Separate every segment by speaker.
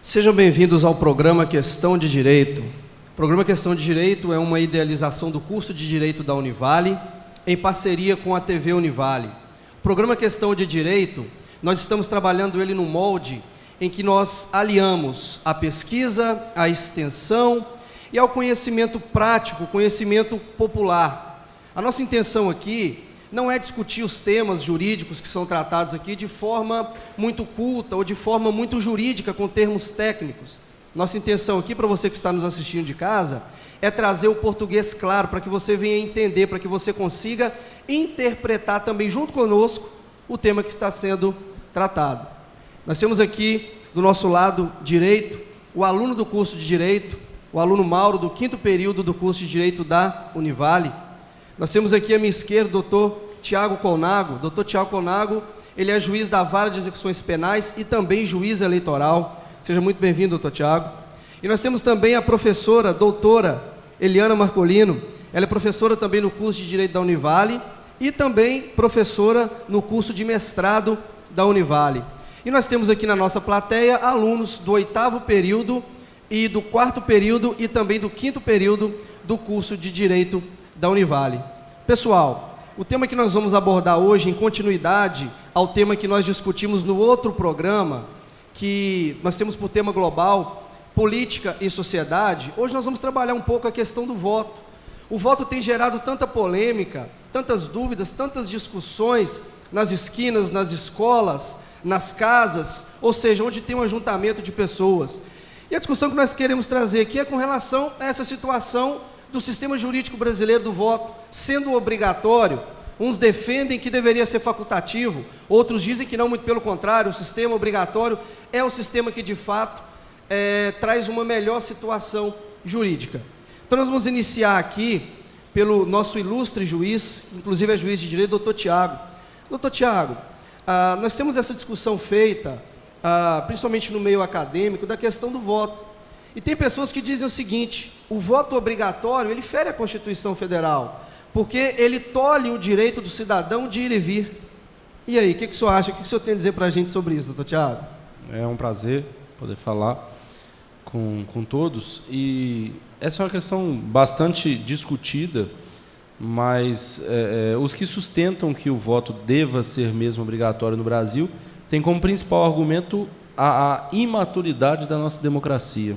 Speaker 1: Sejam bem-vindos ao programa Questão de Direito. O programa Questão de Direito é uma idealização do curso de Direito da Univale, em parceria com a TV Univale. O programa Questão de Direito, nós estamos trabalhando ele no molde em que nós aliamos a pesquisa, a extensão e ao conhecimento prático, conhecimento popular. A nossa intenção aqui não é discutir os temas jurídicos que são tratados aqui de forma muito culta ou de forma muito jurídica, com termos técnicos. Nossa intenção aqui, para você que está nos assistindo de casa, é trazer o português claro, para que você venha entender, para que você consiga interpretar também, junto conosco, o tema que está sendo tratado. Nós temos aqui, do nosso lado direito, o aluno do curso de Direito, o aluno Mauro, do 5º período do curso de Direito da Univale. Nós temos aqui à minha esquerda o doutor Tiago Colnago. Doutor Tiago Colnago, ele é juiz da Vara de Execuções Penais e também juiz eleitoral. Seja muito bem-vindo, doutor Tiago. E nós temos também a professora, doutora Eliana Marcolino. Ela é professora também no curso de Direito da Univale e também professora no curso de mestrado da Univale. E nós temos aqui na nossa plateia alunos do 8º período e do 4º período e também do 5º período do curso de Direito da Univale. Pessoal, o tema que nós vamos abordar hoje, em continuidade ao tema que nós discutimos no outro programa, que nós temos por tema global, política e sociedade, hoje nós vamos trabalhar um pouco a questão do voto. O voto tem gerado tanta polêmica, tantas dúvidas, tantas discussões nas esquinas, nas escolas, nas casas, ou seja, onde tem um ajuntamento de pessoas. E a discussão que nós queremos trazer aqui é com relação a essa situação do sistema jurídico brasileiro do voto, sendo obrigatório. Uns defendem que deveria ser facultativo, outros dizem que não, muito pelo contrário, o sistema obrigatório é o sistema que, de fato, traz uma melhor situação jurídica. Então, nós vamos iniciar aqui pelo nosso ilustre juiz, inclusive é juiz de direito, doutor Tiago. Doutor Tiago, nós temos essa discussão feita, principalmente no meio acadêmico, da questão do voto. E tem pessoas que dizem o seguinte: o voto obrigatório, ele fere a Constituição Federal, porque ele tolhe o direito do cidadão de ir e vir. E aí, o que o senhor acha? O que o senhor tem a dizer para a gente sobre isso, doutor Tiago?
Speaker 2: É um prazer poder falar com todos. E essa é uma questão bastante discutida, mas os que sustentam que o voto deva ser mesmo obrigatório no Brasil têm como principal argumento a imaturidade da nossa democracia.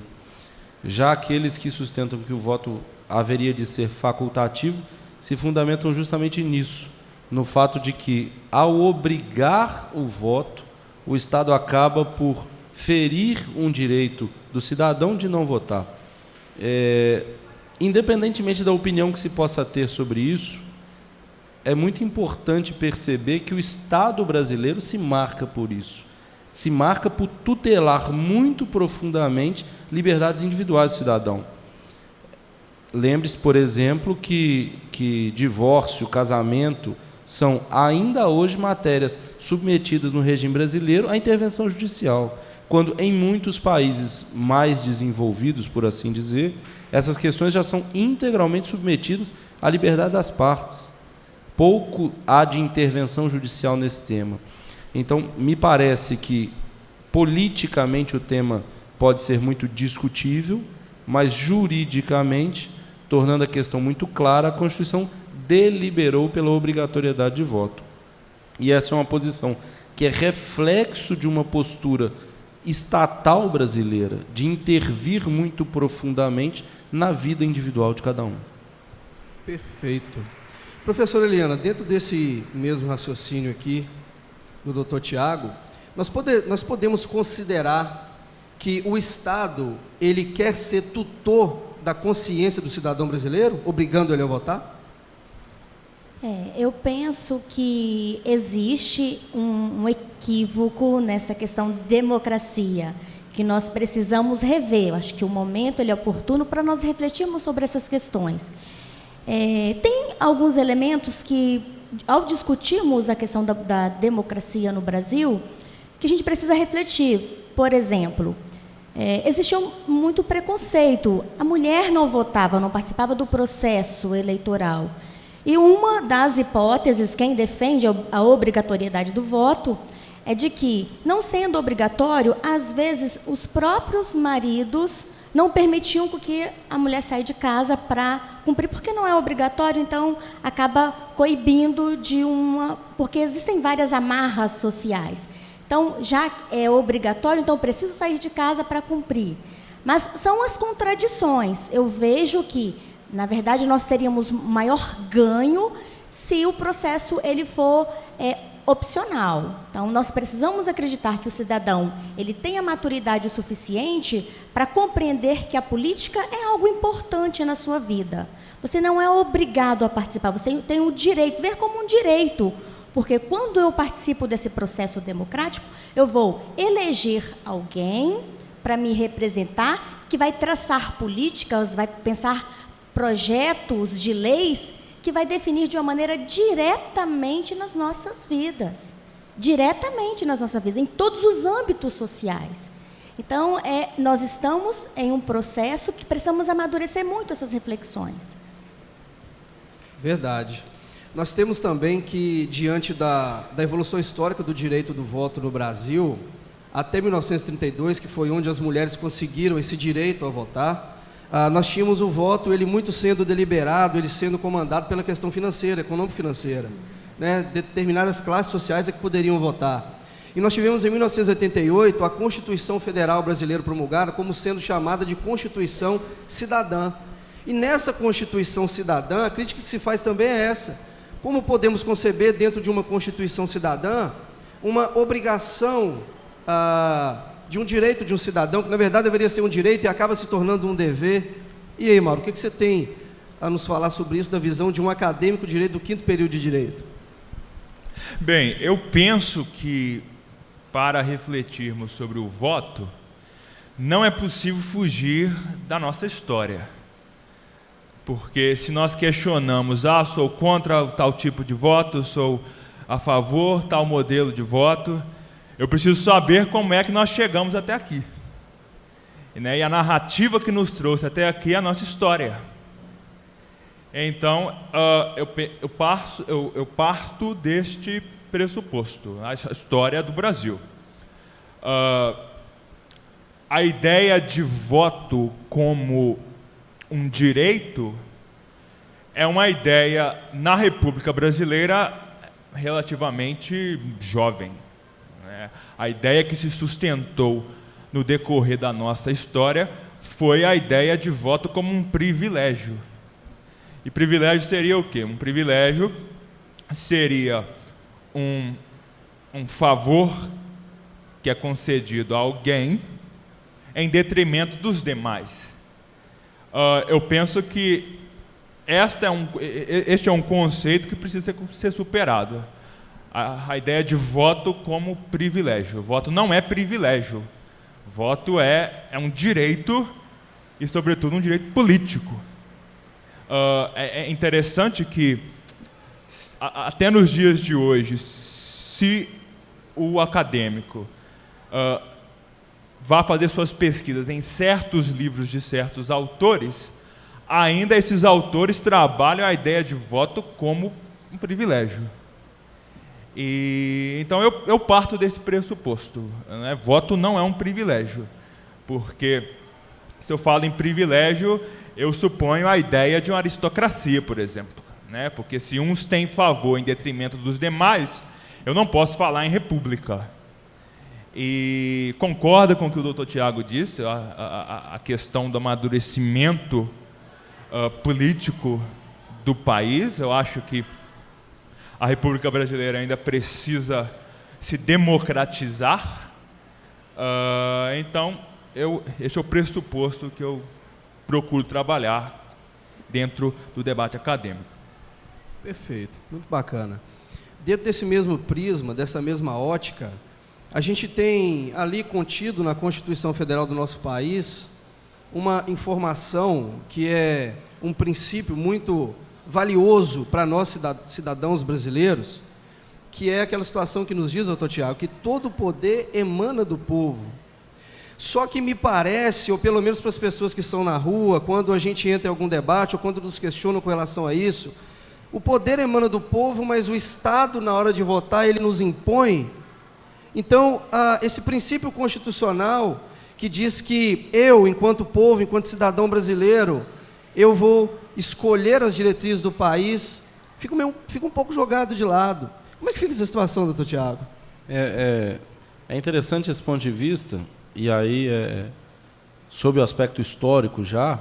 Speaker 2: Já aqueles que sustentam que o voto haveria de ser facultativo se fundamentam justamente nisso, no fato de que, ao obrigar o voto, o Estado acaba por ferir um direito do cidadão de não votar. Independentemente da opinião que se possa ter sobre isso, é muito importante perceber que o Estado brasileiro se marca por isso. Se marca por tutelar muito profundamente liberdades individuais do cidadão. Lembre-se, por exemplo, que divórcio, casamento, são ainda hoje matérias submetidas no regime brasileiro à intervenção judicial, quando em muitos países mais desenvolvidos, por assim dizer, essas questões já são integralmente submetidas à liberdade das partes. Pouco há de intervenção judicial nesse tema. Então, me parece que, politicamente, o tema pode ser muito discutível, mas, juridicamente, tornando a questão muito clara, a Constituição deliberou pela obrigatoriedade de voto. E essa é uma posição que é reflexo de uma postura estatal brasileira, de intervir muito profundamente na vida individual de cada um.
Speaker 1: Perfeito. Professora Eliana, dentro desse mesmo raciocínio aqui, do doutor Tiago, nós podemos considerar que o Estado, ele quer ser tutor da consciência do cidadão brasileiro, obrigando ele a votar?
Speaker 3: Eu penso que existe um equívoco nessa questão de democracia, que nós precisamos rever. Eu acho que o momento ele é oportuno para nós refletirmos sobre essas questões. Tem alguns elementos que, ao discutirmos a questão da democracia no Brasil, que a gente precisa refletir. Por exemplo, existia muito preconceito. A mulher não votava, não participava do processo eleitoral. E uma das hipóteses, quem defende a obrigatoriedade do voto, é de que, não sendo obrigatório, às vezes os próprios maridos não permitiam que a mulher saia de casa para cumprir, porque não é obrigatório, então acaba coibindo porque existem várias amarras sociais. Então, já é obrigatório, então eu preciso sair de casa para cumprir. Mas são as contradições. Eu vejo que, na verdade, nós teríamos maior ganho se o processo ele for opcional. Então, nós precisamos acreditar que o cidadão ele tenha maturidade o suficiente para compreender que a política é algo importante na sua vida. Você não é obrigado a participar, você tem o direito, ver como um direito, porque quando eu participo desse processo democrático, eu vou eleger alguém para me representar, que vai traçar políticas, vai pensar projetos de leis que vai definir de uma maneira diretamente nas nossas vidas. Diretamente nas nossas vidas, em todos os âmbitos sociais. Então, nós estamos em um processo que precisamos amadurecer muito essas reflexões.
Speaker 1: Verdade. Nós temos também que, diante da evolução histórica do direito do voto no Brasil, até 1932, que foi onde as mulheres conseguiram esse direito a votar, nós tínhamos o voto, ele muito sendo deliberado, ele sendo comandado pela questão financeira, econômico-financeira, né? Determinadas classes sociais é que poderiam votar. E nós tivemos em 1988 a Constituição Federal Brasileira promulgada como sendo chamada de Constituição Cidadã. E nessa Constituição Cidadã, a crítica que se faz também é essa. Como podemos conceber dentro de uma Constituição Cidadã uma obrigação de um direito de um cidadão, que na verdade deveria ser um direito e acaba se tornando um dever? E aí, Mauro, o que você tem a nos falar sobre isso, da visão de um acadêmico de direito do 5º período de direito?
Speaker 4: Bem, eu penso que para refletirmos sobre o voto, não é possível fugir da nossa história. Porque se nós questionamos, sou contra tal tipo de voto, sou a favor tal modelo de voto, eu preciso saber como é que nós chegamos até aqui. E a narrativa que nos trouxe até aqui é a nossa história. Então, eu parto deste pressuposto, a história do Brasil. A ideia de voto como um direito é uma ideia, na República Brasileira, relativamente jovem. A ideia que se sustentou no decorrer da nossa história foi a ideia de voto como um privilégio. E privilégio seria o quê? Um privilégio seria um favor que é concedido a alguém em detrimento dos demais. Eu penso que este é um conceito que precisa ser superado. A ideia de voto como privilégio. Voto não é privilégio. Voto é um direito e, sobretudo, um direito político. É interessante que, até nos dias de hoje, se o acadêmico vá fazer suas pesquisas em certos livros de certos autores, ainda esses autores trabalham a ideia de voto como um privilégio. Então eu parto desse pressuposto, né? Voto não é um privilégio, porque se eu falo em privilégio, eu suponho a ideia de uma aristocracia, por exemplo, né? Porque se uns têm favor em detrimento dos demais, eu não posso falar em república. E concorda com o que o doutor Tiago disse, a questão do amadurecimento político do país. Eu acho que a República Brasileira ainda precisa se democratizar. Então, esse é o pressuposto que eu procuro trabalhar dentro do debate acadêmico.
Speaker 1: Perfeito, muito bacana. Dentro desse mesmo prisma, dessa mesma ótica, a gente tem ali contido na Constituição Federal do nosso país uma informação que é um princípio muito valioso para nós cidadãos brasileiros, que é aquela situação que nos diz, doutor Tiago, que todo poder emana do povo. Só que me parece, ou pelo menos para as pessoas que estão na rua, quando a gente entra em algum debate, ou quando nos questionam com relação a isso, o poder emana do povo, mas o Estado, na hora de votar, ele nos impõe. Então, esse princípio constitucional que diz que eu, enquanto povo, enquanto cidadão brasileiro, eu vou escolher as diretrizes do país, fica um pouco jogado de lado. Como é que fica essa situação, doutor Tiago?
Speaker 2: É interessante esse ponto de vista, e aí, sob o aspecto histórico já,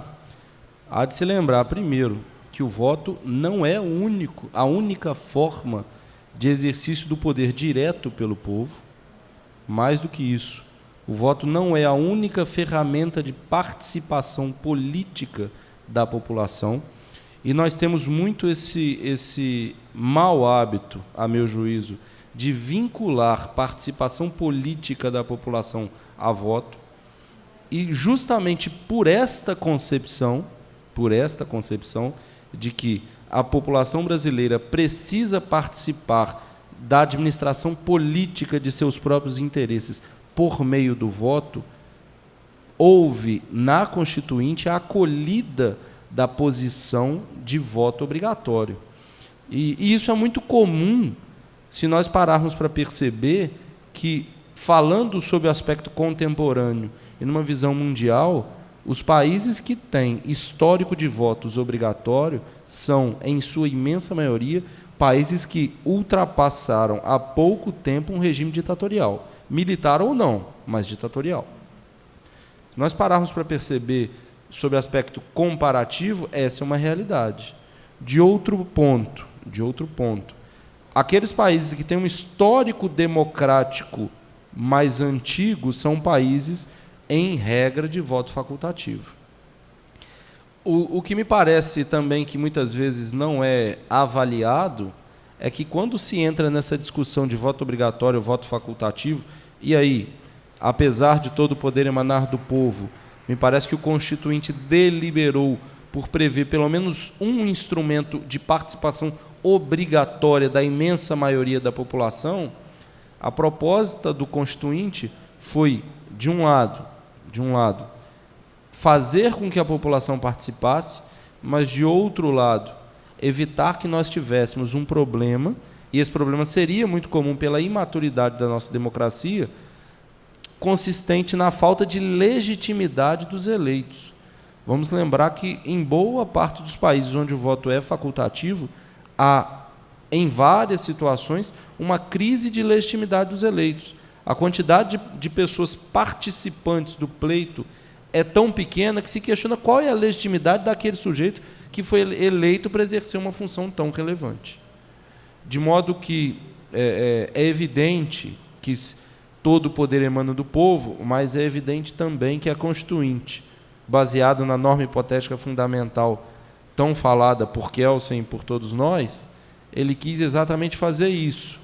Speaker 2: há de se lembrar, primeiro, que o voto não é a única forma de exercício do poder direto pelo povo. Mais do que isso, o voto não é a única ferramenta de participação política da população, e nós temos muito esse mau hábito, a meu juízo, de vincular participação política da população a voto, e justamente por esta concepção de que a população brasileira precisa participar da administração política de seus próprios interesses por meio do voto, houve na Constituinte a acolhida da posição de voto obrigatório. E isso é muito comum se nós pararmos para perceber que, falando sobre o aspecto contemporâneo e numa visão mundial, os países que têm histórico de votos obrigatório são, em sua imensa maioria, países que ultrapassaram há pouco tempo um regime ditatorial, militar ou não, mas ditatorial. Se nós pararmos para perceber sobre o aspecto comparativo, essa é uma realidade. De outro ponto, aqueles países que têm um histórico democrático mais antigo são países, em regra, de voto facultativo. O que me parece também que muitas vezes não é avaliado é que, quando se entra nessa discussão de voto obrigatório ou voto facultativo, e aí, apesar de todo o poder emanar do povo, me parece que o Constituinte deliberou por prever pelo menos um instrumento de participação obrigatória da imensa maioria da população. A proposta do Constituinte foi, de um lado, fazer com que a população participasse, mas, de outro lado, evitar que nós tivéssemos um problema, e esse problema seria muito comum pela imaturidade da nossa democracia, consistente na falta de legitimidade dos eleitos. Vamos lembrar que, em boa parte dos países onde o voto é facultativo, há, em várias situações, uma crise de legitimidade dos eleitos. A quantidade de pessoas participantes do pleito é tão pequena que se questiona qual é a legitimidade daquele sujeito que foi eleito para exercer uma função tão relevante. De modo que é evidente que todo o poder emana do povo, mas é evidente também que a Constituinte, baseada na norma hipotética fundamental tão falada por Kelsen e por todos nós, ele quis exatamente fazer isso,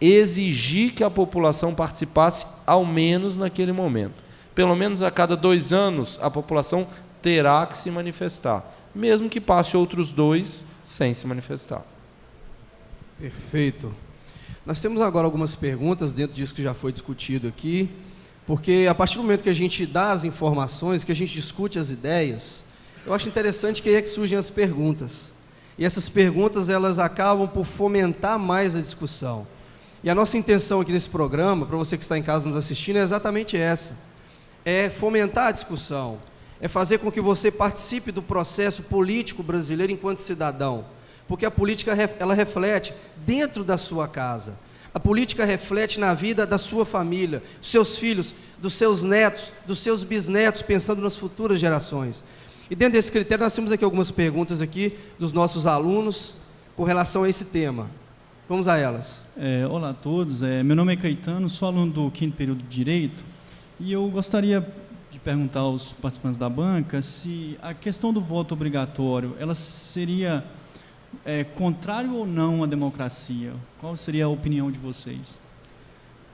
Speaker 2: exigir que a população participasse ao menos naquele momento. Pelo menos a cada 2 anos a população terá que se manifestar, mesmo que passe outros 2 sem se manifestar.
Speaker 1: Perfeito. Nós temos agora algumas perguntas dentro disso que já foi discutido aqui, porque a partir do momento que a gente dá as informações, que a gente discute as ideias, eu acho interessante que aí é que surgem as perguntas. E essas perguntas, elas acabam por fomentar mais a discussão. E a nossa intenção aqui nesse programa, para você que está em casa nos assistindo, é exatamente essa. É fomentar a discussão, é fazer com que você participe do processo político brasileiro enquanto cidadão, porque a política, ela reflete dentro da sua casa, a política reflete na vida da sua família, dos seus filhos, dos seus netos, dos seus bisnetos, pensando nas futuras gerações. E dentro desse critério, nós temos aqui algumas perguntas aqui dos nossos alunos com relação a esse tema. Vamos a elas.
Speaker 5: Olá a todos, meu nome é Caetano, sou aluno do 5º período de Direito, e eu gostaria de perguntar aos participantes da banca se a questão do voto obrigatório, ela seria contrário ou não à democracia? Qual seria a opinião de vocês?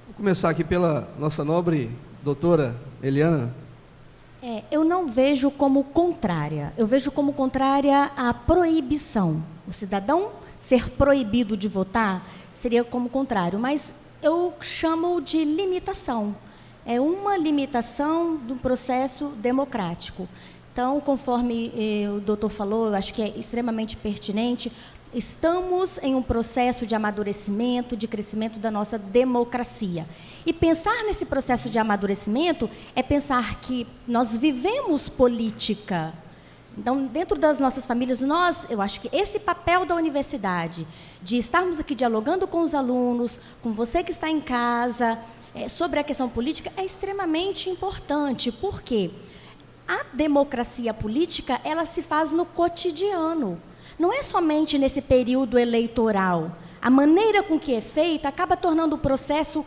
Speaker 1: Vou começar aqui pela nossa nobre doutora Eliana.
Speaker 3: Eu não vejo como contrária, eu vejo como contrária à proibição. O cidadão ser proibido de votar seria como contrário, mas eu chamo de limitação. é uma limitação do processo democrático. Então, conforme o doutor falou, eu acho que é extremamente pertinente, estamos em um processo de amadurecimento, de crescimento da nossa democracia. E pensar nesse processo de amadurecimento é pensar que nós vivemos política. Então, dentro das nossas famílias, eu acho que esse papel da universidade, de estarmos aqui dialogando com os alunos, com você que está em casa, sobre a questão política, é extremamente importante. Por quê? A democracia política, ela se faz no cotidiano. Não é somente nesse período eleitoral. A maneira com que é feita acaba tornando o processo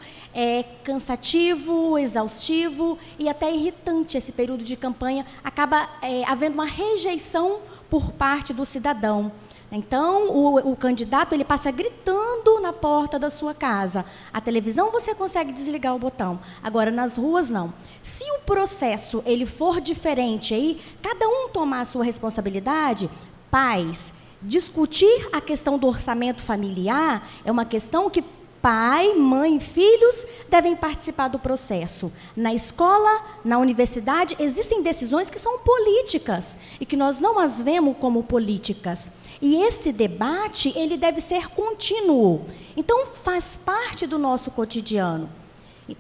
Speaker 3: cansativo, exaustivo e até irritante. Esse período de campanha acaba havendo uma rejeição por parte do cidadão. Então, o candidato ele passa gritando na porta da sua casa. A televisão você consegue desligar o botão. Agora, nas ruas, não. Se o processo ele for diferente, aí cada um tomar a sua responsabilidade, pais, discutir a questão do orçamento familiar é uma questão que pai, mãe, filhos devem participar do processo. Na escola, na universidade, existem decisões que são políticas e que nós não as vemos como políticas. E esse debate, ele deve ser contínuo. Então, faz parte do nosso cotidiano.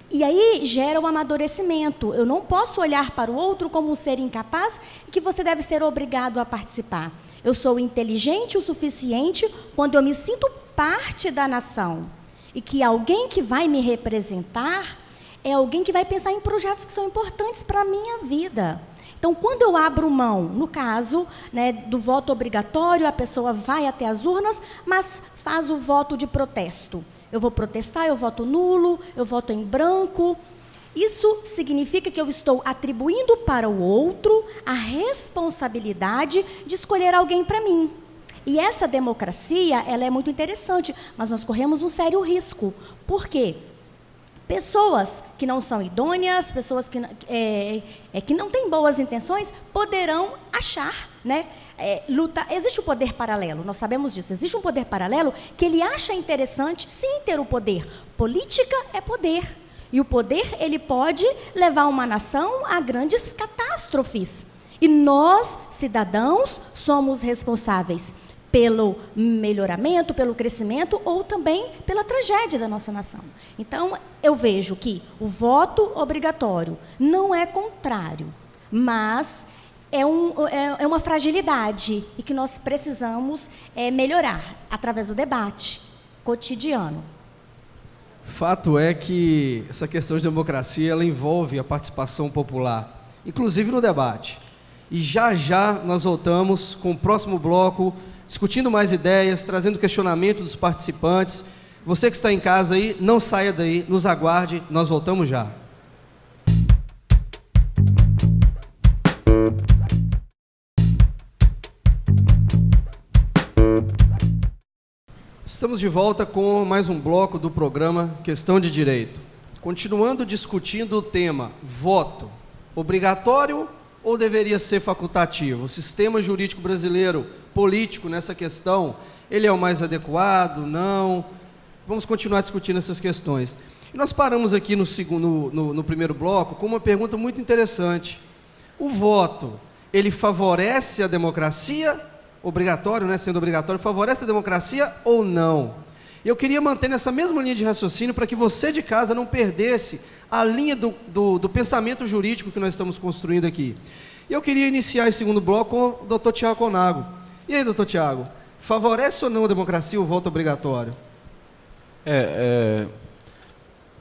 Speaker 3: E aí gera um amadurecimento. Eu não posso olhar para o outro como um ser incapaz e que você deve ser obrigado a participar. Eu sou inteligente o suficiente quando eu me sinto parte da nação. E que alguém que vai me representar é alguém que vai pensar em projetos que são importantes para a minha vida. Então, quando eu abro mão, no caso do voto obrigatório, a pessoa vai até as urnas, mas faz o voto de protesto. Eu vou protestar, eu voto nulo, eu voto em branco. Isso significa que eu estou atribuindo para o outro a responsabilidade de escolher alguém para mim. E essa democracia, ela é muito interessante, mas nós corremos um sério risco. Por quê? Pessoas que não são idôneas, pessoas que não têm boas intenções, poderão achar, lutar. Existe o poder paralelo, nós sabemos disso. Existe um poder paralelo que ele acha interessante, sim, ter o poder. Política é poder. E o poder, ele pode levar uma nação a grandes catástrofes. E nós, cidadãos, somos responsáveis pelo melhoramento, pelo crescimento ou também pela tragédia da nossa nação. Então, eu vejo que o voto obrigatório não é contrário, mas é uma fragilidade e que nós precisamos melhorar através do debate cotidiano.
Speaker 1: Fato é que essa questão de democracia ela envolve a participação popular, inclusive no debate. E já já nós voltamos com o próximo bloco, discutindo mais ideias, trazendo questionamento dos participantes. Você que está em casa aí, não saia daí, nos aguarde, nós voltamos já. Estamos de volta com mais um bloco do programa Questão de Direito. Continuando discutindo o tema voto, obrigatório ou deveria ser facultativo? O sistema jurídico brasileiro, político nessa questão, ele é o mais adequado? Não? Vamos continuar discutindo essas questões. E nós paramos aqui no primeiro bloco com uma pergunta muito interessante. O voto, ele favorece a democracia? Obrigatório, sendo obrigatório, favorece a democracia ou não? Eu queria manter nessa mesma linha de raciocínio para que você de casa não perdesse a linha do pensamento jurídico que nós estamos construindo aqui. E eu queria iniciar esse segundo bloco com o doutor Tiago Conago. E aí, doutor Tiago, favorece ou não a democracia o voto obrigatório?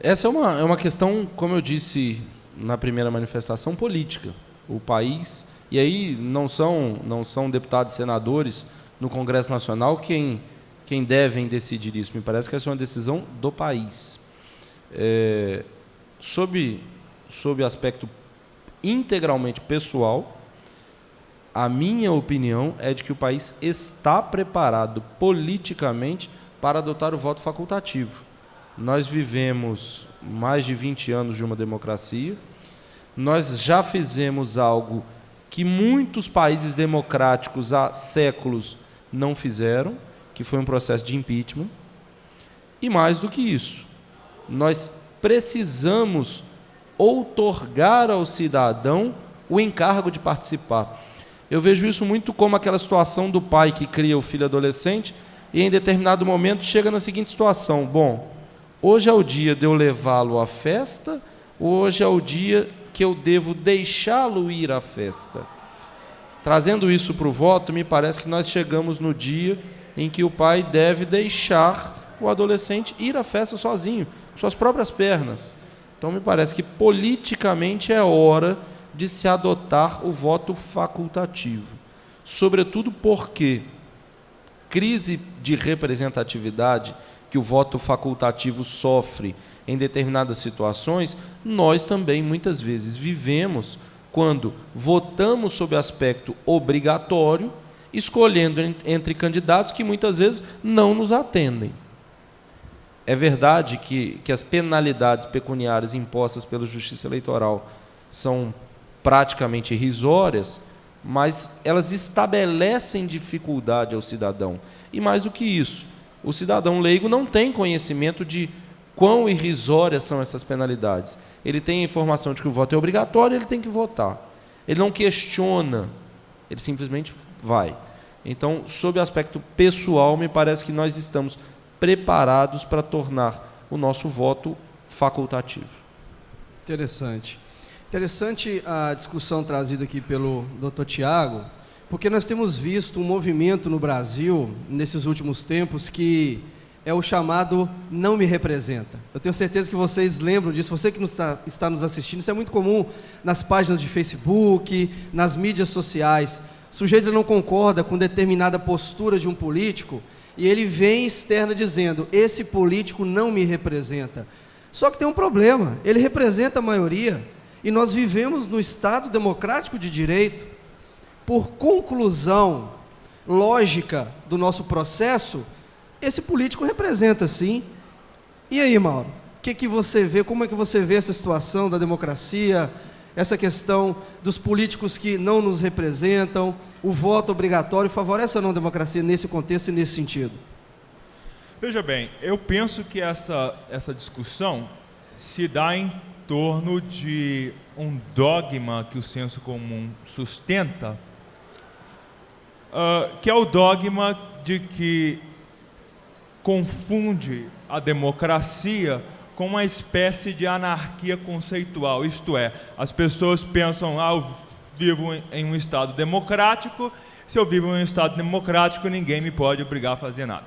Speaker 2: Essa é uma questão, como eu disse na primeira manifestação, política. O país, e aí não são deputados e senadores no Congresso Nacional quem devem decidir isso. Me parece que essa é uma decisão do país. Sob aspecto integralmente pessoal, a minha opinião é de que o país está preparado politicamente para adotar o voto facultativo. Nós vivemos mais de 20 anos de uma democracia, nós já fizemos algo que muitos países democráticos há séculos não fizeram, que foi um processo de impeachment, e mais do que isso, nós precisamos outorgar ao cidadão o encargo de participar. Eu vejo isso muito como aquela situação do pai que cria o filho adolescente e em determinado momento chega na seguinte situação: bom, hoje é o dia de eu levá-lo à festa, hoje é o dia que eu devo deixá-lo ir à festa. Trazendo isso para o voto, me parece que nós chegamos no dia em que o pai deve deixar o adolescente ir à festa sozinho, com suas próprias pernas. Então, me parece que politicamente é hora de se adotar o voto facultativo. Sobretudo porque crise de representatividade que o voto facultativo sofre em determinadas situações, nós também muitas vezes vivemos quando votamos sob aspecto obrigatório, escolhendo entre candidatos que muitas vezes não nos atendem. É verdade que as penalidades pecuniárias impostas pela Justiça Eleitoral são praticamente irrisórias, mas elas estabelecem dificuldade ao cidadão. E mais do que isso, o cidadão leigo não tem conhecimento de quão irrisórias são essas penalidades. Ele tem a informação de que o voto é obrigatório, ele tem que votar. Ele não questiona, ele simplesmente vai. Então, sob aspecto pessoal, me parece que nós estamos preparados para tornar o nosso voto facultativo.
Speaker 1: Interessante. Interessante a discussão trazida aqui pelo Dr. Tiago, porque nós temos visto um movimento no Brasil, nesses últimos tempos, que é o chamado não me representa. Eu tenho certeza que vocês lembram disso, você que está nos assistindo, isso é muito comum nas páginas de Facebook, nas mídias sociais. O sujeito não concorda com determinada postura de um político e ele vem externa dizendo, esse político não me representa. Só que tem um problema, ele representa a maioria e nós vivemos no Estado democrático de direito. Por conclusão lógica do nosso processo, esse político representa sim. E aí, Mauro, o que você vê, como é que você vê essa situação da democracia, essa questão dos políticos que não nos representam, o voto obrigatório, favorece ou não a democracia nesse contexto e nesse sentido?
Speaker 4: Veja bem, eu penso que essa discussão se dá em torno de um dogma que o senso comum sustenta, que é o dogma de que confunde a democracia com uma espécie de anarquia conceitual, isto é, as pessoas pensam, eu vivo em um Estado democrático, se eu vivo em um Estado democrático, ninguém me pode obrigar a fazer nada.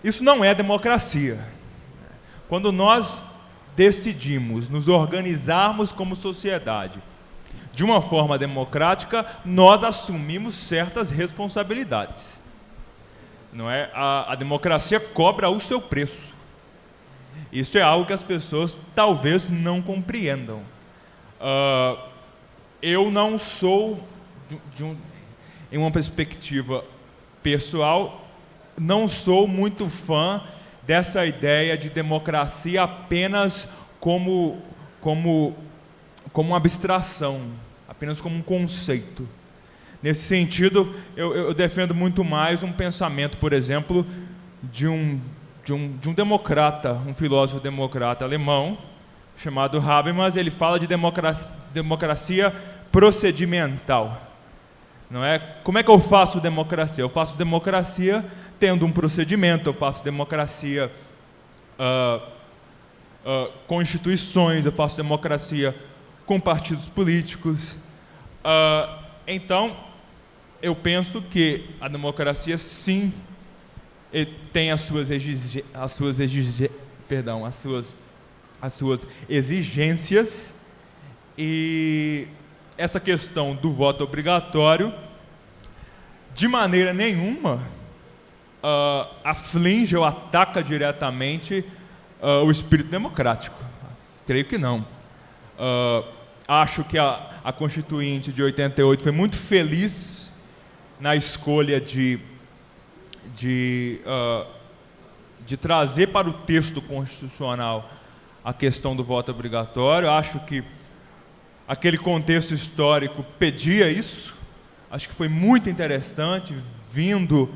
Speaker 4: Isso não é democracia. Quando nós decidimos nos organizarmos como sociedade de uma forma democrática, nós assumimos certas responsabilidades. Não é? A democracia cobra o seu preço. Isso é algo que as pessoas talvez não compreendam. Eu não sou, em uma perspectiva pessoal, não sou muito fã dessa ideia de democracia apenas como uma abstração, apenas como um conceito. Nesse sentido, eu defendo muito mais um pensamento, por exemplo, de um democrata, um filósofo democrata alemão, chamado Habermas. Ele fala de democracia procedimental. Não é? Como é que eu faço democracia? Eu faço democracia tendo um procedimento, eu faço democracia com instituições, eu faço democracia com partidos políticos. Então, eu penso que a democracia, sim, tem as suas exigências, e essa questão do voto obrigatório, de maneira nenhuma, aflige ou ataca diretamente o espírito democrático. Creio que não. Acho que a Constituinte de 88 foi muito feliz na escolha de trazer para o texto constitucional a questão do voto obrigatório. Acho que aquele contexto histórico pedia isso. Acho que foi muito interessante, vindo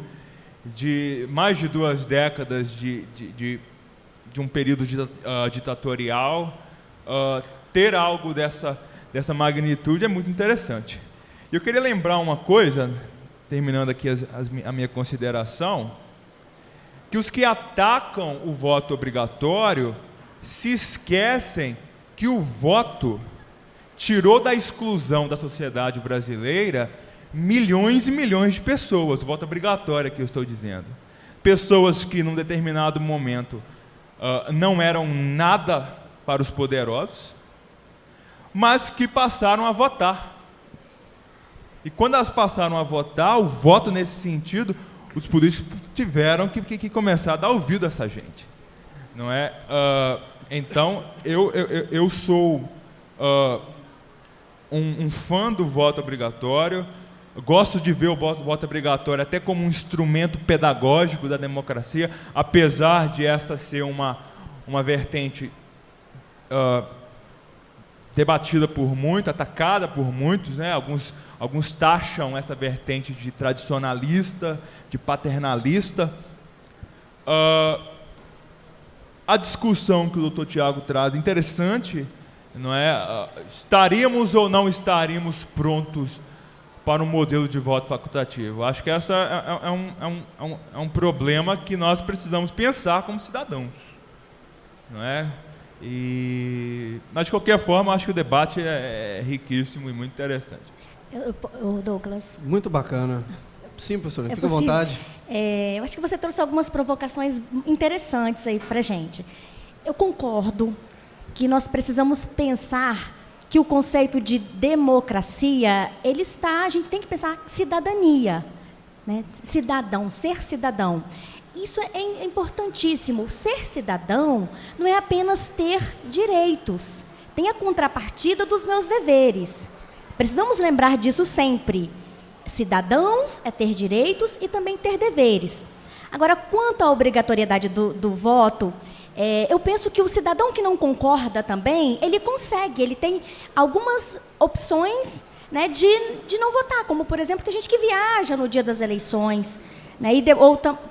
Speaker 4: de mais de 2 décadas de um período ditatorial, ter algo dessa magnitude é muito interessante. Eu queria lembrar uma coisa, terminando aqui a minha consideração, que os que atacam o voto obrigatório se esquecem que o voto tirou da exclusão da sociedade brasileira milhões e milhões de pessoas. O voto obrigatório que eu estou dizendo. Pessoas que, num determinado momento, não eram nada para os poderosos, mas que passaram a votar. E quando elas passaram a votar, o voto nesse sentido, os políticos tiveram que começar a dar ouvido a essa gente. Não é? Então, eu sou um fã do voto obrigatório. Gosto de ver o voto obrigatório até como um instrumento pedagógico da democracia, apesar de essa ser uma vertente debatida por muitos, atacada por muitos, né? Alguns taxam essa vertente de tradicionalista, de paternalista. A discussão que o Dr. Tiago traz, interessante, não é? Estaríamos ou não estaríamos prontos para um modelo de voto facultativo? Acho que essa é um problema que nós precisamos pensar como cidadãos, não é? Mas, de qualquer forma, acho que o debate é riquíssimo e muito interessante.
Speaker 3: Douglas.
Speaker 1: Muito bacana. Sim, professora, fica à
Speaker 3: possível?
Speaker 1: vontade.
Speaker 3: Eu acho que você trouxe algumas provocações interessantes aí para a gente. Eu concordo que nós precisamos pensar que o conceito de democracia, a gente tem que pensar cidadania, né? Cidadão, ser cidadão. Isso é importantíssimo. Ser cidadão não é apenas ter direitos, tem a contrapartida dos meus deveres. Precisamos lembrar disso sempre. Cidadãos é ter direitos e também ter deveres. Agora, quanto à obrigatoriedade do voto, eu penso que o cidadão que não concorda também, ele consegue, ele tem algumas opções, né, de não votar, como, por exemplo, tem gente que viaja no dia das eleições, né,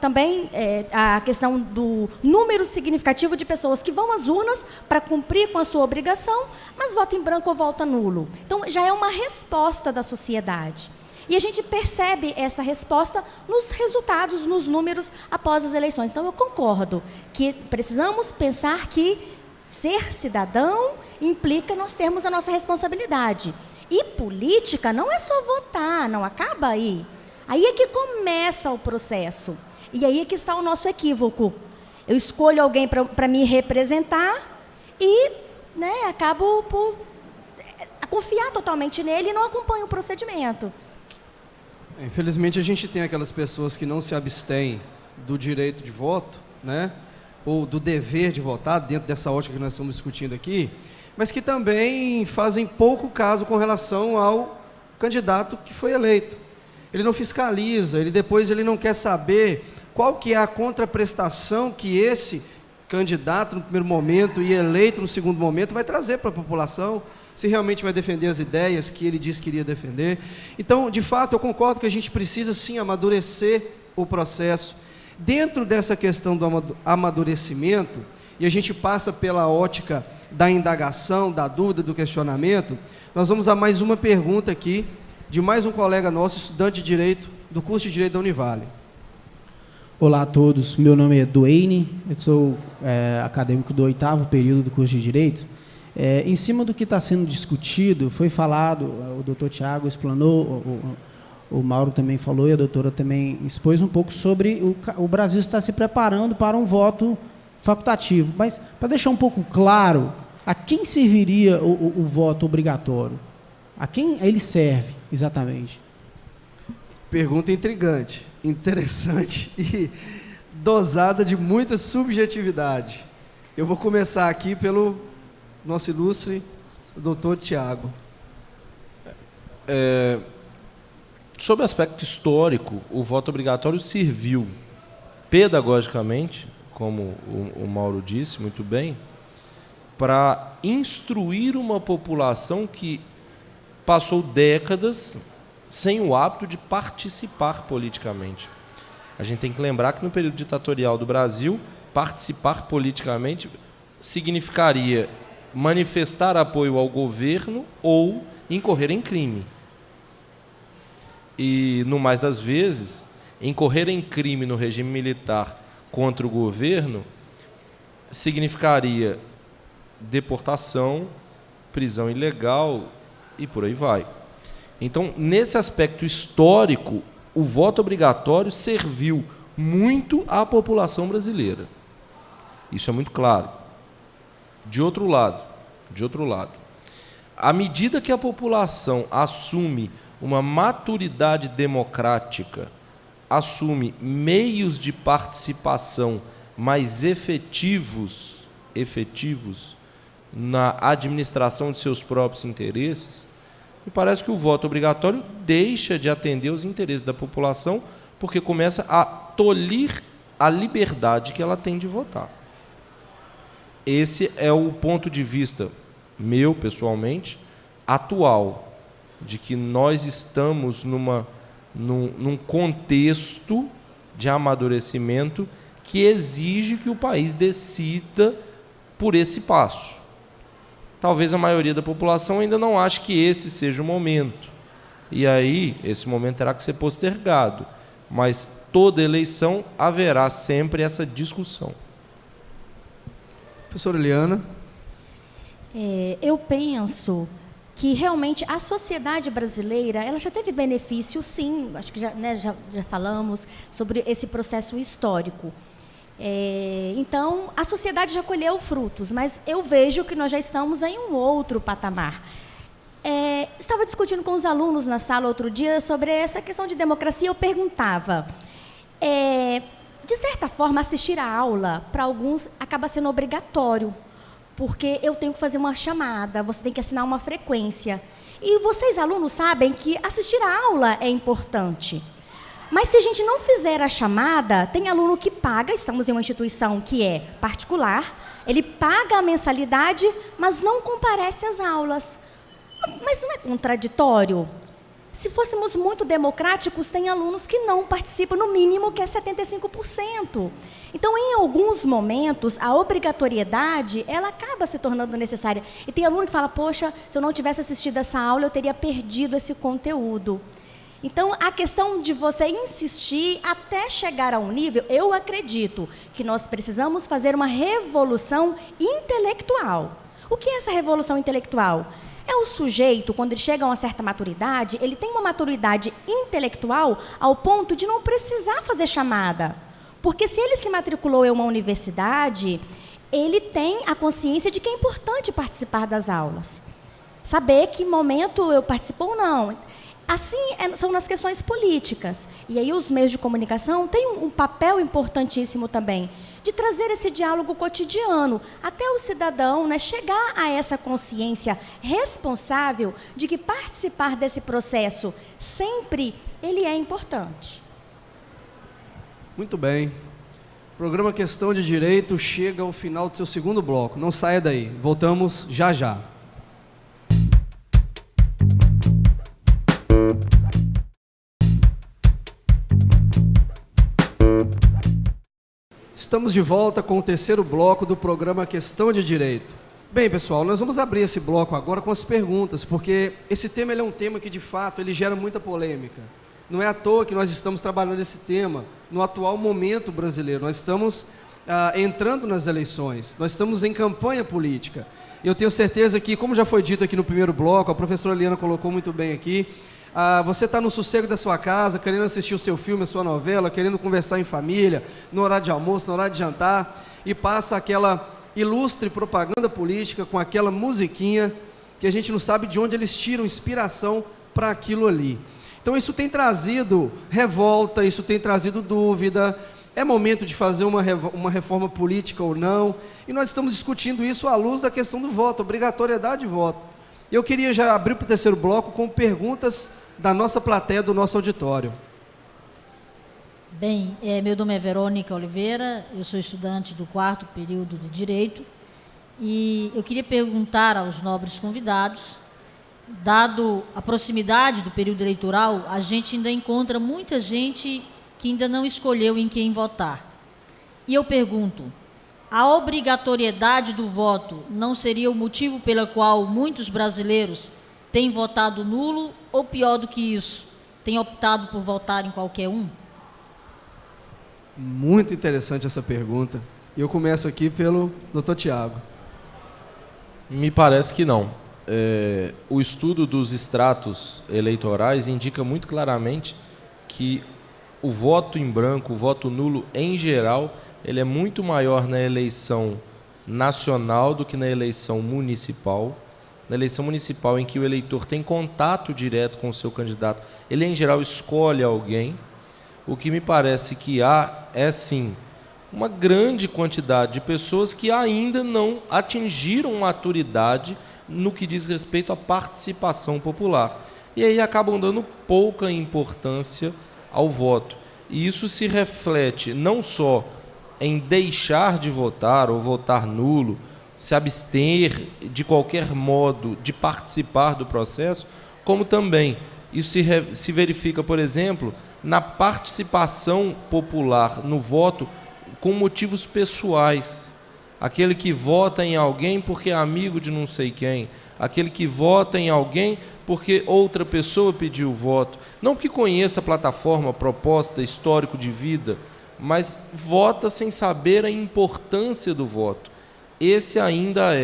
Speaker 3: também a questão do número significativo de pessoas que vão às urnas para cumprir com a sua obrigação, mas vota em branco ou vota nulo. Então, já é uma resposta da sociedade. E a gente percebe essa resposta nos resultados, nos números após as eleições. Então, eu concordo que precisamos pensar que ser cidadão implica nós termos a nossa responsabilidade. E política não é só votar, não acaba aí. Aí é que começa o processo. E aí é que está o nosso equívoco. Eu escolho alguém para me representar e, né, acabo por confiar totalmente nele e não acompanho o procedimento.
Speaker 1: Infelizmente, a gente tem aquelas pessoas que não se abstêm do direito de voto, né? Ou do dever de votar, dentro dessa ótica que nós estamos discutindo aqui, mas que também fazem pouco caso com relação ao candidato que foi eleito. Ele não fiscaliza, depois ele não quer saber qual que é a contraprestação que esse candidato no primeiro momento e eleito no segundo momento vai trazer para a população, se realmente vai defender as ideias que ele disse que iria defender. Então, de fato, eu concordo que a gente precisa sim amadurecer o processo. Dentro dessa questão do amadurecimento, e a gente passa pela ótica da indagação, da dúvida, do questionamento, nós vamos a mais uma pergunta aqui, de mais um colega nosso, estudante de Direito, do curso de Direito da Univale.
Speaker 6: Olá a todos, meu nome é Duane, eu sou acadêmico do 8º período do curso de Direito. Em cima do que está sendo discutido, foi falado, o doutor Tiago explanou, o Mauro também falou e a doutora também expôs um pouco sobre o Brasil está se preparando para um voto facultativo. Mas, para deixar um pouco claro, a quem serviria o voto obrigatório? A quem ele serve, exatamente?
Speaker 1: Pergunta intrigante, interessante e dosada de muita subjetividade. Eu vou começar aqui pelo nosso ilustre doutor Tiago.
Speaker 2: Sob o aspecto histórico, o voto obrigatório serviu pedagogicamente, como o Mauro disse muito bem, para instruir uma população que passou décadas sem o hábito de participar politicamente. A gente tem que lembrar que no período ditatorial do Brasil, participar politicamente significaria manifestar apoio ao governo ou incorrer em crime. E, no mais das vezes, incorrer em crime no regime militar contra o governo significaria deportação, prisão ilegal e por aí vai. Então, nesse aspecto histórico, o voto obrigatório serviu muito à população brasileira. Isso é muito claro. De outro lado, à medida que a população assume uma maturidade democrática, assume meios de participação mais efetivos na administração de seus próprios interesses, me parece que o voto obrigatório deixa de atender os interesses da população, porque começa a tolir a liberdade que ela tem de votar. Esse é o ponto de vista meu, pessoalmente, atual, de que nós estamos num contexto de amadurecimento que exige que o país decida por esse passo. Talvez a maioria da população ainda não ache que esse seja o momento. E aí, esse momento terá que ser postergado. Mas toda eleição haverá sempre essa discussão.
Speaker 1: Professora Eliana.
Speaker 3: Eu penso que realmente a sociedade brasileira ela já teve benefício, sim, acho que já falamos sobre esse processo histórico. Então, a sociedade já colheu frutos, mas eu vejo que nós já estamos em um outro patamar. Estava discutindo com os alunos na sala outro dia sobre essa questão de democracia. Eu perguntava, de certa forma, assistir a aula, para alguns, acaba sendo obrigatório, porque eu tenho que fazer uma chamada, você tem que assinar uma frequência. E vocês, alunos, sabem que assistir a aula é importante. Mas se a gente não fizer a chamada, tem aluno que paga, estamos em uma instituição que é particular, ele paga a mensalidade, mas não comparece às aulas. Mas não é contraditório? Se fôssemos muito democráticos, tem alunos que não participam, no mínimo que é 75%. Então, em alguns momentos, a obrigatoriedade, ela acaba se tornando necessária. E tem aluno que fala, poxa, se eu não tivesse assistido essa aula, eu teria perdido esse conteúdo. Então, a questão de você insistir até chegar a um nível, eu acredito que nós precisamos fazer uma revolução intelectual. O que é essa revolução intelectual? É o sujeito, quando ele chega a uma certa maturidade, ele tem uma maturidade intelectual ao ponto de não precisar fazer chamada. Porque se ele se matriculou em uma universidade, ele tem a consciência de que é importante participar das aulas. Saber que momento eu participo ou não. Assim são nas questões políticas. E aí os meios de comunicação têm um papel importantíssimo também, de trazer esse diálogo cotidiano, até o cidadão, né, chegar a essa consciência responsável de que participar desse processo sempre ele é importante.
Speaker 1: Muito bem. O programa Questão de Direito chega ao final do seu segundo bloco. Não saia daí. Voltamos já já. Estamos de volta com o terceiro bloco do programa Questão de Direito. Bem, pessoal, nós vamos abrir esse bloco agora com as perguntas, porque esse tema ele é um tema que, de fato, ele gera muita polêmica. Não é à toa que nós estamos trabalhando esse tema no atual momento brasileiro. Nós estamos entrando nas eleições, nós estamos em campanha política. Eu tenho certeza que, como já foi dito aqui no primeiro bloco, a professora Eliana colocou muito bem aqui, você está no sossego da sua casa, querendo assistir o seu filme, a sua novela, querendo conversar em família, no horário de almoço, no horário de jantar, e passa aquela ilustre propaganda política com aquela musiquinha que a gente não sabe de onde eles tiram inspiração para aquilo ali. Então isso tem trazido revolta, isso tem trazido dúvida, é momento de fazer uma reforma política ou não, e nós estamos discutindo isso à luz da questão do voto, obrigatoriedade de voto. Eu queria já abrir para o terceiro bloco com perguntas da nossa plateia, do nosso auditório.
Speaker 7: Bem, meu nome é Verônica Oliveira, eu sou estudante do 4º período de Direito, e eu queria perguntar aos nobres convidados, dado a proximidade do período eleitoral, a gente ainda encontra muita gente que ainda não escolheu em quem votar. E eu pergunto, a obrigatoriedade do voto não seria o motivo pelo qual muitos brasileiros têm votado nulo, ou pior do que isso, têm optado por votar em qualquer um?
Speaker 1: Muito interessante essa pergunta. E eu começo aqui pelo Dr. Tiago.
Speaker 2: Me parece que não. O estudo dos extratos eleitorais indica muito claramente que o voto em branco, o voto nulo em geral, ele é muito maior na eleição nacional do que na eleição municipal. Na eleição municipal, em que o eleitor tem contato direto com o seu candidato, ele, em geral, escolhe alguém. O que me parece que há é, sim, uma grande quantidade de pessoas que ainda não atingiram maturidade no que diz respeito à participação popular. E aí acabam dando pouca importância ao voto. E isso se reflete não só em deixar de votar ou votar nulo, se abster de qualquer modo de participar do processo, como também isso se verifica, por exemplo, na participação popular no voto com motivos pessoais. Aquele que vota em alguém porque é amigo de não sei quem, aquele que vota em alguém porque outra pessoa pediu o voto, não porque conheça a plataforma, proposta, histórico de vida, mas vota sem saber a importância do voto. Essa ainda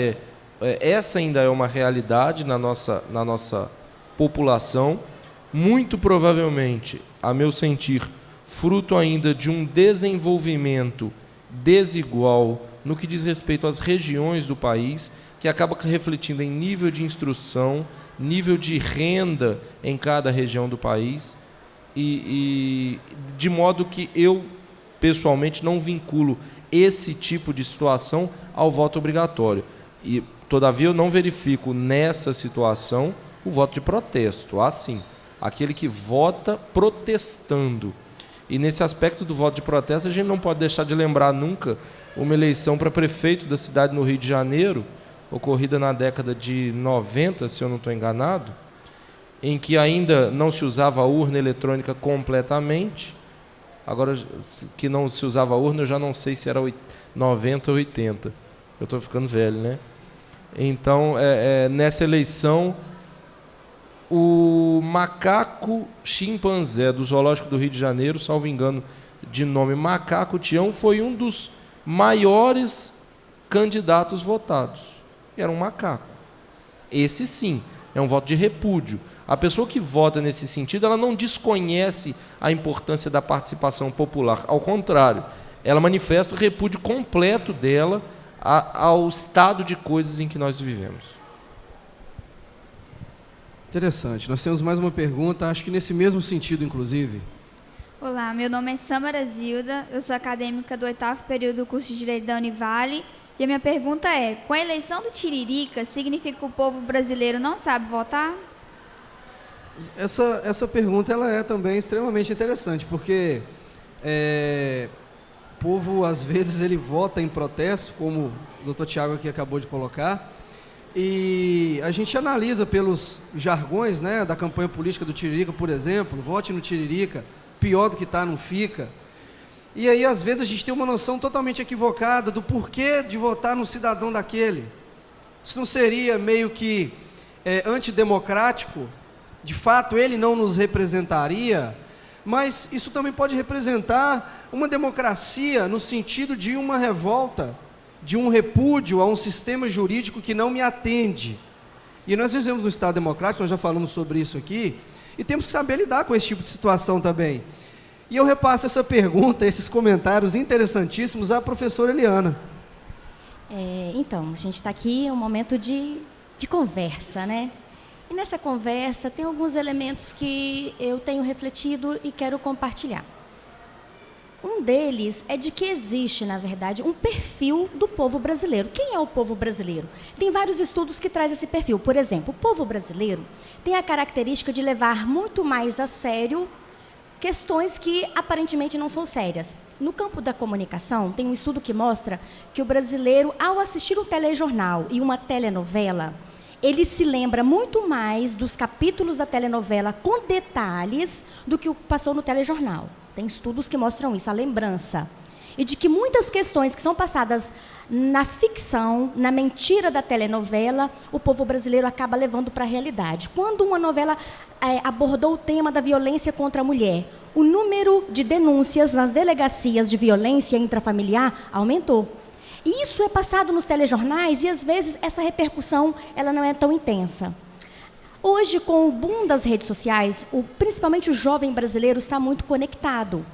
Speaker 2: é uma realidade na nossa população, muito provavelmente, a meu sentir, fruto ainda de um desenvolvimento desigual no que diz respeito às regiões do país, que acaba refletindo em nível de instrução, nível de renda em cada região do país, e de modo que eu, pessoalmente, não vinculo esse tipo de situação ao voto obrigatório. E, todavia, eu não verifico nessa situação o voto de protesto. Assim, aquele que vota protestando. E nesse aspecto do voto de protesto, a gente não pode deixar de lembrar nunca uma eleição para prefeito da cidade no Rio de Janeiro, ocorrida na década de 90, se eu não estou enganado, em que ainda não se usava a urna eletrônica completamente. Agora, que não se usava a urna, eu já não sei se era 90 ou 80. Eu estou ficando velho, né? Então, nessa eleição, o macaco chimpanzé do Zoológico do Rio de Janeiro, salvo engano, de nome Macaco Tião, foi um dos maiores candidatos votados. Era um macaco. Esse, sim, é um voto de repúdio. A pessoa que vota nesse sentido, ela não desconhece a importância da participação popular. Ao contrário, ela manifesta o repúdio completo dela ao estado de coisas em que nós vivemos.
Speaker 1: Interessante. Nós temos mais uma pergunta, acho que nesse mesmo sentido, inclusive.
Speaker 8: Olá, meu nome é Samara Zilda, eu sou acadêmica do 8º período do curso de Direito da Univale, e a minha pergunta é, com a eleição do Tiririca, significa que o povo brasileiro não sabe votar?
Speaker 1: Essa pergunta ela é também extremamente interessante, porque o povo, às vezes, ele vota em protesto, como o Dr. Tiago aqui acabou de colocar, e a gente analisa pelos jargões, né, da campanha política do Tiririca, por exemplo, vote no Tiririca, pior do que está, não fica. E aí, às vezes, a gente tem uma noção totalmente equivocada do porquê de votar no cidadão daquele. Isso não seria meio que antidemocrático? De fato, ele não nos representaria, mas isso também pode representar uma democracia no sentido de uma revolta, de um repúdio a um sistema jurídico que não me atende. E nós vivemos um Estado democrático, nós já falamos sobre isso aqui, e temos que saber lidar com esse tipo de situação também. E eu repasso essa pergunta, esses comentários interessantíssimos à professora Eliana.
Speaker 3: Então, a gente está aqui em um momento de conversa, né? E nessa conversa tem alguns elementos que eu tenho refletido e quero compartilhar. Um deles é de que existe, na verdade, um perfil do povo brasileiro. Quem é o povo brasileiro? Tem vários estudos que trazem esse perfil. Por exemplo, o povo brasileiro tem a característica de levar muito mais a sério questões que aparentemente não são sérias. No campo da comunicação, tem um estudo que mostra que o brasileiro, ao assistir um telejornal e uma telenovela, ele se lembra muito mais dos capítulos da telenovela com detalhes do que o que passou no telejornal. Tem estudos que mostram isso, a lembrança. e de que muitas questões que são passadas na ficção, na mentira da telenovela, o povo brasileiro acaba levando para a realidade. Quando uma novela abordou o tema da violência contra a mulher, o número de denúncias nas delegacias de violência intrafamiliar aumentou. E isso é passado nos telejornais e, às vezes, essa repercussão ela não é tão intensa. Hoje, com o boom das redes sociais, principalmente o jovem brasileiro está muito conectado.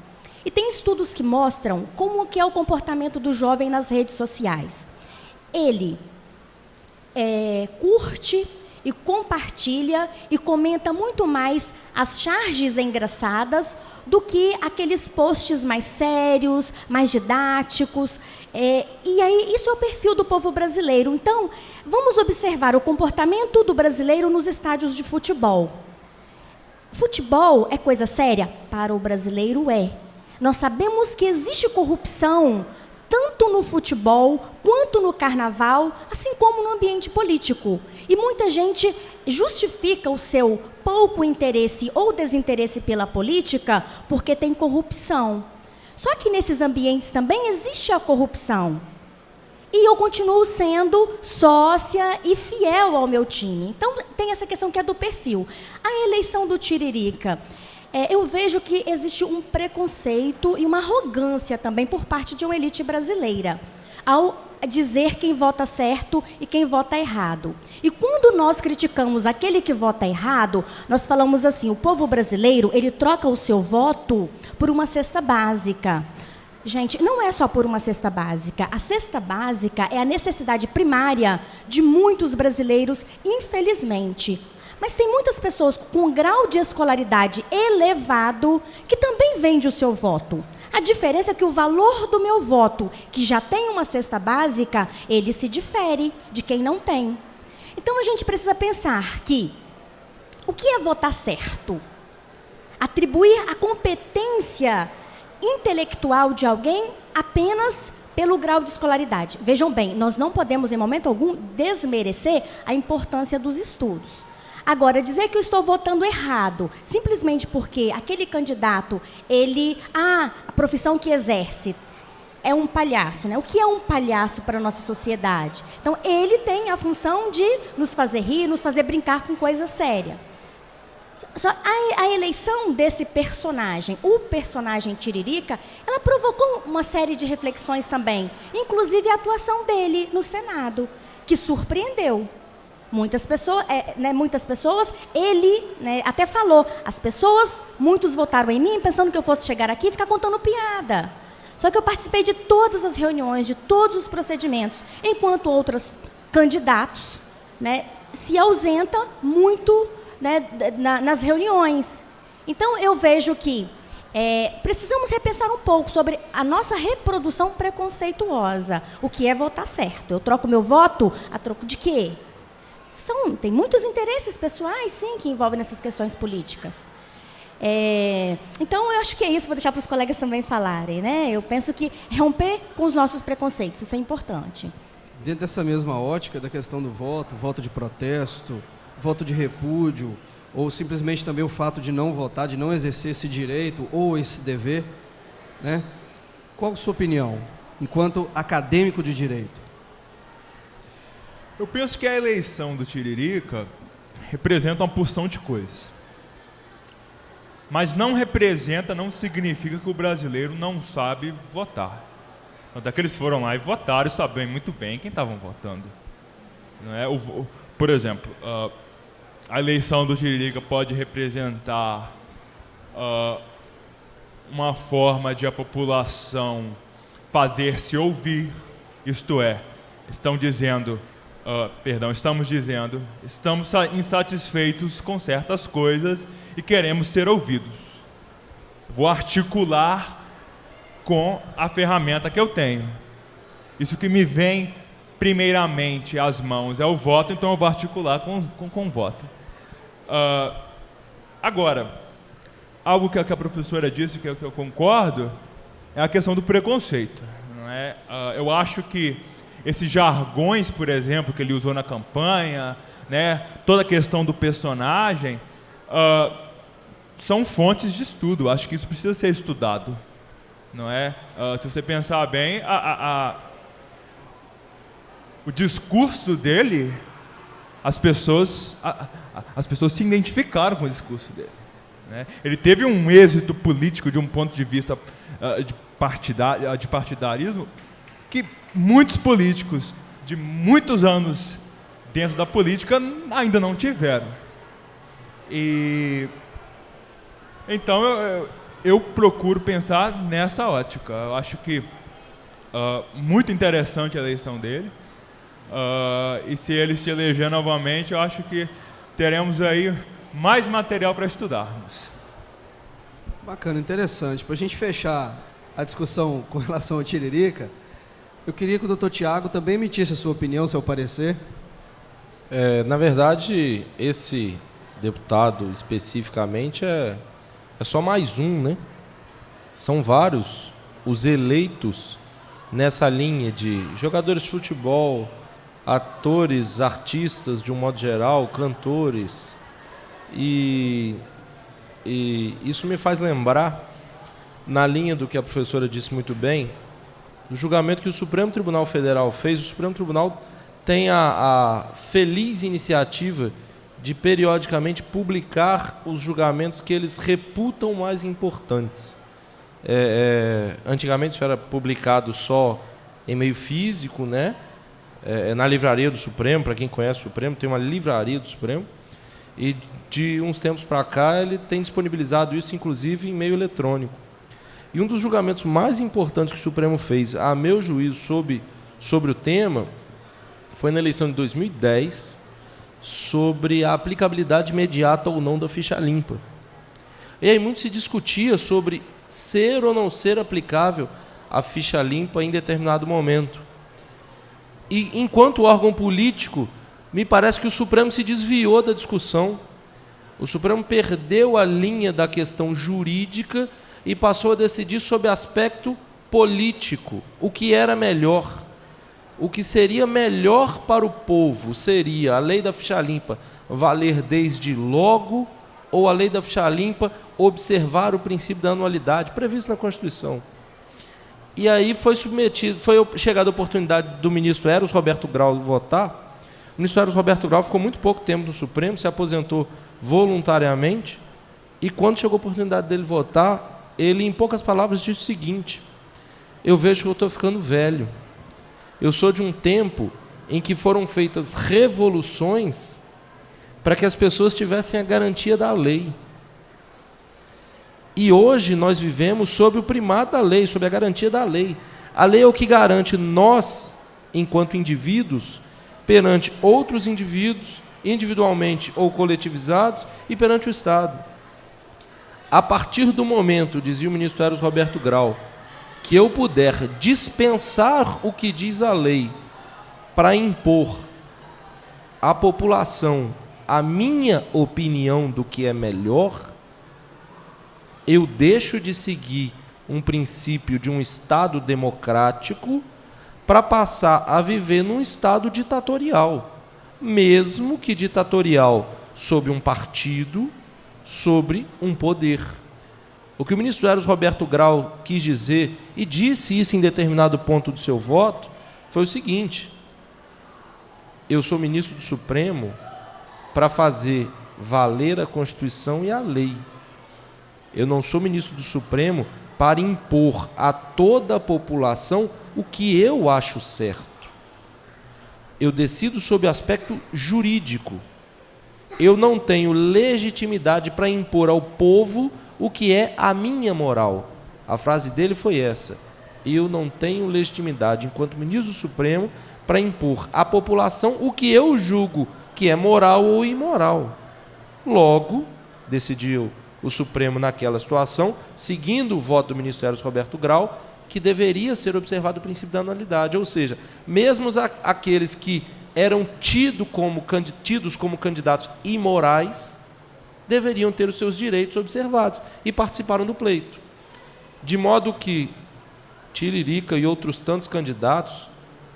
Speaker 3: E tem estudos que mostram como que é o comportamento do jovem nas redes sociais. Ele curte e compartilha e comenta muito mais as charges engraçadas do que aqueles posts mais sérios, mais didáticos. E aí, isso é o perfil do povo brasileiro. Então, vamos observar o comportamento do brasileiro nos estádios de futebol. Futebol é coisa séria? Para o brasileiro é. Nós sabemos que existe corrupção tanto no futebol quanto no carnaval, assim como no ambiente político. E muita gente justifica o seu pouco interesse ou desinteresse pela política porque tem corrupção. Só que nesses ambientes também existe a corrupção. E eu continuo sendo sócia e fiel ao meu time. Então, tem essa questão que é do perfil. A eleição do Tiririca, eu vejo que existe um preconceito e uma arrogância também por parte de uma elite brasileira, ao dizer quem vota certo e quem vota errado. E quando nós criticamos aquele que vota errado, nós falamos assim, o povo brasileiro, ele troca o seu voto por uma cesta básica. Gente, não é só por uma cesta básica. A cesta básica é a necessidade primária de muitos brasileiros, infelizmente. Mas tem muitas pessoas com um grau de escolaridade elevado que também vende o seu voto. A diferença é que o valor do meu voto, que já tem uma cesta básica, ele se difere de quem não tem. Então, a gente precisa pensar que o que é votar certo? Atribuir a competência intelectual de alguém apenas pelo grau de escolaridade. Vejam bem, nós não podemos, em momento algum, desmerecer a importância dos estudos. Agora, dizer que eu estou votando errado, simplesmente porque aquele candidato, a profissão que exerce é um palhaço, né? O que é um palhaço para a nossa sociedade? Então, ele tem a função de nos fazer rir, nos fazer brincar com coisa séria. Só a eleição desse personagem, o personagem Tiririca, ela provocou uma série de reflexões também, inclusive a atuação dele no Senado, que surpreendeu. Muitas pessoas, ele até falou, muitos votaram em mim pensando que eu fosse chegar aqui e ficar contando piada. Só que eu participei de todas as reuniões, de todos os procedimentos, enquanto outros candidatos se ausentam muito nas reuniões. Então, eu vejo que precisamos repensar um pouco sobre a nossa reprodução preconceituosa. O que é votar certo? Eu troco meu voto a troco de quê? Tem muitos interesses pessoais, sim, que envolvem nessas questões políticas. Então, eu acho que é isso, vou deixar para os colegas também falarem. Eu penso que romper com os nossos preconceitos, isso é importante.
Speaker 1: Dentro dessa mesma ótica da questão do voto de protesto, voto de repúdio, ou simplesmente também o fato de não votar, de não exercer esse direito ou esse dever, qual a sua opinião, enquanto acadêmico de direito?
Speaker 4: Eu penso que a eleição do Tiririca representa uma porção de coisas. Mas não significa que o brasileiro não sabe votar. Até que eles foram lá e votaram e sabiam muito bem quem estavam votando. Por exemplo, a eleição do Tiririca pode representar uma forma de a população fazer-se ouvir, isto é, estamos dizendo, estamos insatisfeitos com certas coisas e queremos ser ouvidos. Vou articular com a ferramenta que eu tenho. Isso que me vem primeiramente às mãos é o voto, então eu vou articular com o voto. Agora, algo que a professora disse, que eu concordo, é a questão do preconceito. Eu acho que esses jargões, por exemplo, que ele usou na campanha, toda a questão do personagem, são fontes de estudo. Acho que isso precisa ser estudado. não é? Se você pensar bem, o discurso dele, as pessoas se identificaram com o discurso dele, né? Ele teve um êxito político de um ponto de vista de partidarismo que muitos políticos de muitos anos dentro da política ainda não tiveram. E então eu procuro pensar nessa ótica. Eu acho que muito interessante a eleição dele. E se ele se eleger novamente, eu acho que teremos aí mais material para estudarmos.
Speaker 1: Bacana, interessante. Para a gente fechar a discussão com relação ao Tiririca, eu queria que o Dr. Tiago também emitisse a sua opinião, seu parecer.
Speaker 2: Na verdade, esse deputado especificamente é só mais um, né? São vários os eleitos nessa linha de jogadores de futebol, atores, artistas de um modo geral, cantores. E isso me faz lembrar, na linha do que a professora disse muito bem, o julgamento que o Supremo Tribunal Federal fez. O Supremo Tribunal tem a feliz iniciativa de periodicamente publicar os julgamentos que eles reputam mais importantes. Antigamente isso era publicado só em meio físico, né? Na livraria do Supremo. Para quem conhece o Supremo, tem uma livraria do Supremo, e de uns tempos para cá ele tem disponibilizado isso inclusive em meio eletrônico. E um dos julgamentos mais importantes que o Supremo fez, a meu juízo, sobre o tema, foi na eleição de 2010, sobre a aplicabilidade imediata ou não da ficha limpa. E aí muito se discutia sobre ser ou não ser aplicável a ficha limpa em determinado momento. E enquanto órgão político, me parece que o Supremo se desviou da discussão. O Supremo perdeu a linha da questão jurídica e passou a decidir sobre aspecto político. O que era melhor? O que seria melhor para o povo seria a lei da ficha limpa valer desde logo, ou a lei da ficha limpa observar o princípio da anualidade previsto na Constituição. E aí foi chegada a oportunidade do ministro Eros Roberto Grau votar. O ministro Eros Roberto Grau ficou muito pouco tempo no Supremo, se aposentou voluntariamente, e quando chegou a oportunidade dele votar, ele, em poucas palavras, disse o seguinte: eu vejo que eu estou ficando velho. Eu sou de um tempo em que foram feitas revoluções para que as pessoas tivessem a garantia da lei. E hoje nós vivemos sob o primado da lei, sob a garantia da lei. A lei é o que garante nós, enquanto indivíduos, perante outros indivíduos, individualmente ou coletivizados, e perante o Estado. A partir do momento, dizia o ministro Eros Roberto Grau, que eu puder dispensar o que diz a lei para impor à população a minha opinião do que é melhor, eu deixo de seguir um princípio de um Estado democrático para passar a viver num Estado ditatorial, mesmo que ditatorial sob um partido, sobre um poder. O que o ministro Eros Roberto Grau quis dizer, e disse isso em determinado ponto do seu voto, foi o seguinte: eu sou ministro do Supremo para fazer valer a Constituição e a lei. Eu não sou ministro do Supremo para impor a toda a população o que eu acho certo. Eu decido sob aspecto jurídico. Eu não tenho legitimidade para impor ao povo o que é a minha moral. A frase dele foi essa: eu não tenho legitimidade, enquanto ministro do Supremo, para impor à população o que eu julgo que é moral ou imoral. Logo, decidiu o Supremo naquela situação, seguindo o voto do ministro Eros Roberto Grau, que deveria ser observado o princípio da anualidade, ou seja, mesmo aqueles que eram tidos como candidatos imorais, deveriam ter os seus direitos observados, e participaram do pleito. De modo que Tiririca e outros tantos candidatos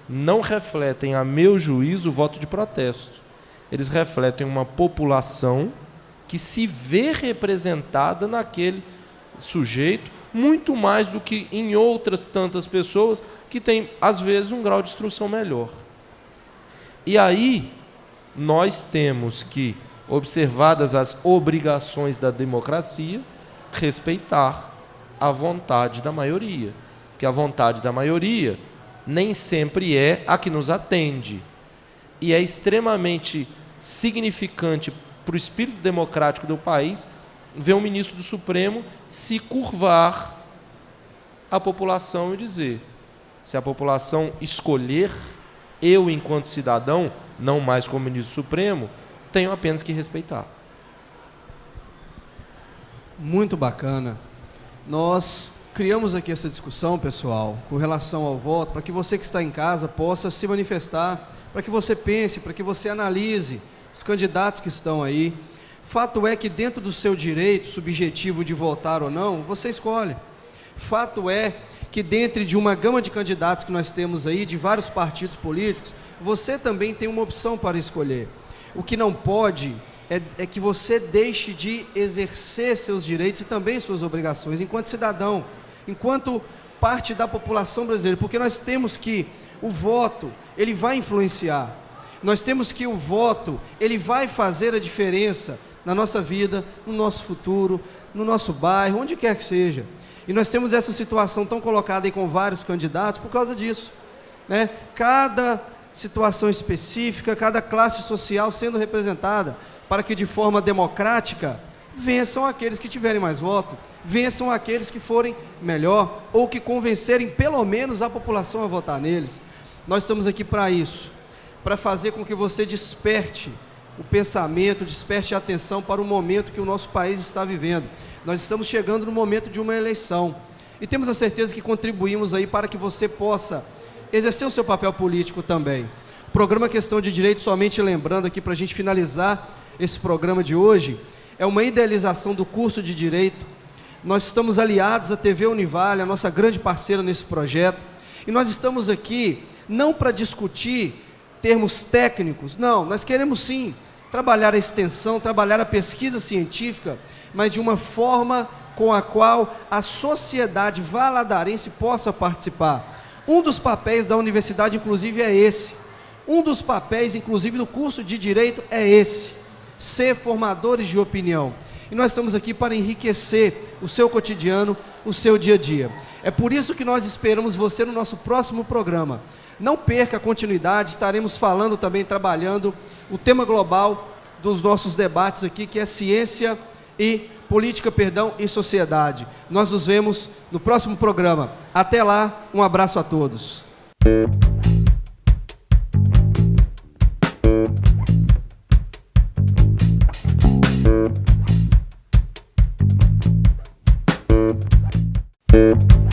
Speaker 2: não refletem, a meu juízo, o voto de protesto. Eles refletem uma população que se vê representada naquele sujeito, muito mais do que em outras tantas pessoas que têm, às vezes, um grau de instrução melhor. E aí, nós temos que, observadas as obrigações da democracia, respeitar a vontade da maioria. Porque a vontade da maioria nem sempre é a que nos atende. E é extremamente significante para o espírito democrático do país ver um ministro do Supremo se curvar à população e dizer: se a população escolher, eu, enquanto cidadão, não mais como ministro do Supremo, tenho apenas que respeitar.
Speaker 1: Muito bacana. Nós criamos aqui essa discussão, pessoal, com relação ao voto, para que você que está em casa possa se manifestar, para que você pense, para que você analise os candidatos que estão aí. Fato é que dentro do seu direito subjetivo de votar ou não, você escolhe. Fato é que dentro de uma gama de candidatos que nós temos aí, de vários partidos políticos, você também tem uma opção para escolher. O que não pode é que você deixe de exercer seus direitos e também suas obrigações enquanto cidadão, enquanto parte da população brasileira, porque nós temos que o voto, ele vai influenciar. Nós temos que o voto, ele vai fazer a diferença na nossa vida, no nosso futuro, no nosso bairro, onde quer que seja. E nós temos essa situação tão colocada aí com vários candidatos por causa disso, né? Cada situação específica, cada classe social sendo representada, para que de forma democrática vençam aqueles que tiverem mais voto, vençam aqueles que forem melhor, ou que convencerem pelo menos a população a votar neles. Nós estamos aqui para isso, para fazer com que você desperte o pensamento, desperte a atenção para o momento que o nosso país está vivendo. Nós estamos chegando no momento de uma eleição, e temos a certeza que contribuímos aí para que você possa exercer o seu papel político também. O programa Questão de Direito, somente lembrando aqui para a gente finalizar esse programa de hoje, é uma idealização do curso de Direito. Nós estamos aliados à TV Univale, a nossa grande parceira nesse projeto, e nós estamos aqui não para discutir termos técnicos, não, nós queremos sim trabalhar a extensão, trabalhar a pesquisa científica, mas de uma forma com a qual a sociedade valadarense possa participar. Um dos papéis da universidade, inclusive, é esse. Um dos papéis, inclusive, do curso de Direito é esse: ser formadores de opinião. E nós estamos aqui para enriquecer o seu cotidiano, o seu dia a dia. É por isso que nós esperamos você no nosso próximo programa. Não perca a continuidade, estaremos falando também, trabalhando o tema global dos nossos debates aqui, que é ciência e política, e sociedade. Nós nos vemos no próximo programa. Até lá, um abraço a todos.
Speaker 9: Thank you.